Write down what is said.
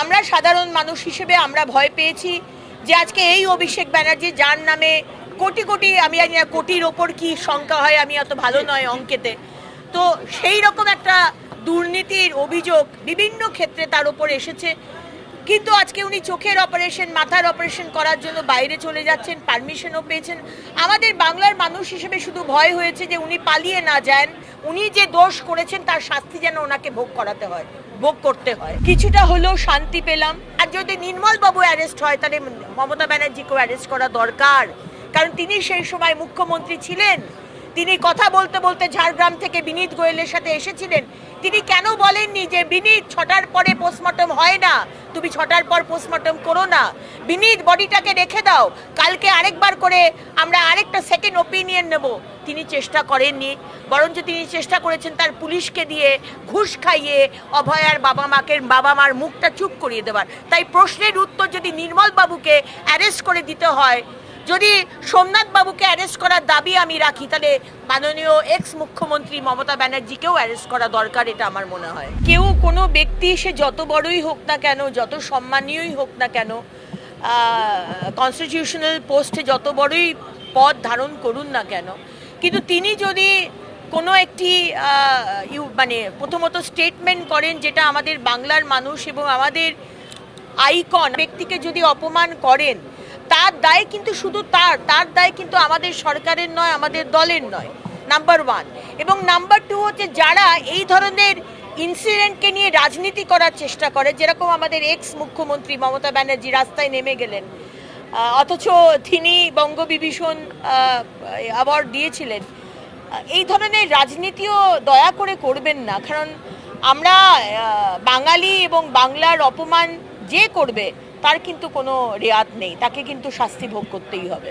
আমরা সাধারণ মানুষ হিসেবে আমরা ভয় পেয়েছি যে আজকে এই অভিষেক ব্যানার্জি যার নামে কোটি কোটি, আমি জানি না কোটির ওপর কি সংখ্যা হয়, আমি অত ভালো নয় অঙ্কেতে, তো সেই রকম একটা দুর্নীতির অভিযোগ বিভিন্ন ক্ষেত্রে তার উপর এসেছে। কিন্তু আজকে উনি চোখের অপারেশন, মাথার অপারেশন করার জন্য বাইরে চলে যাচ্ছেন, পারমিশনও পেয়েছেন। আমাদের বাংলার মানুষ হিসেবে শুধু ভয় হয়েছে যে উনি পালিয়ে না যান, উনি যে দোষ করেছেন তার শাস্তি যেন ওনাকে ভোগ করতে হয়। কিছুটা হলেও শান্তি পেলাম। আর যদি নির্মল বাবু অ্যারেস্ট হয় তাহলে মমতা ব্যানার্জিকেও অ্যারেস্ট করা দরকার, কারণ তিনি সেই সময় মুখ্যমন্ত্রী ছিলেন। তিনি কথা বলতে বলতে ঝাড়গ্রাম থেকে বিনীত গোয়েলের সাথে এসেছিলেন। তিনি কেন বলেননি যে বিনীত 6টার পরে পোস্টমর্টম হয় না, তুমি 6টার পর পোস্টমর্টম করো না, বিনীত বডিটাকে রেখে দাও, কালকে আরেকবার করে আমরা আরেকটা সেকেন্ড ওপিনিয়ন নেব? তিনি চেষ্টা করেননি, বরঞ্চ তিনি চেষ্টা করেছেন তার পুলিশকে দিয়ে ঘুষ খাইয়ে অভয়ার বাবা মার মুখটা চুপ করিয়ে দেওয়ার। তাই প্রশ্নের উত্তর, যদি নির্মল বাবুকে অ্যারেস্ট করে দিতে হয়, যদি সোমনাথ বাবুকে অ্যারেস্ট করার দাবি আমি রাখি, তাহলে মাননীয় এক্স মুখ্যমন্ত্রী মমতা ব্যানার্জিকেও অ্যারেস্ট করা দরকার, এটা আমার মনে হয়। কেউ, কোনো ব্যক্তি, সে যত বড়ই হোক না কেন, যত সম্মানীয়ই হোক না কেন, কনস্টিটিউশনাল পোস্টে যত বড়ই পদ ধারণ করুন না কেন, কিন্তু তিনি যদি কোনো একটি মানে প্রথমত স্টেটমেন্ট করেন যেটা আমাদের বাংলার মানুষ এবং আমাদের আইকন ব্যক্তিকে যদি অপমান করেন, তার দায় কিন্তু শুধু তার দায় কিন্তু আমাদের সরকারের নয়, আমাদের দলের নয়, নাম্বার 1। এবং নাম্বার 2 হচ্ছে যারা এই ধরনের ইনসিডেন্টকে নিয়ে রাজনীতি করার চেষ্টা করে, যেরকম আমাদের এক্স মুখ্যমন্ত্রী মমতা ব্যানার্জি রাস্তায় নেমে গেলেন, অথচ তিনি বঙ্গবিভূষণ অ্যাওয়ার্ড দিয়েছিলেন। এই ধরনের রাজনীতিও দয়া করে করবেন না, কারণ আমরা বাঙালি এবং বাংলার অপমান যে করবে তার কিন্তু কোনো রেয়াত নেই, তাকে কিন্তু শাস্তি ভোগ করতেই হবে।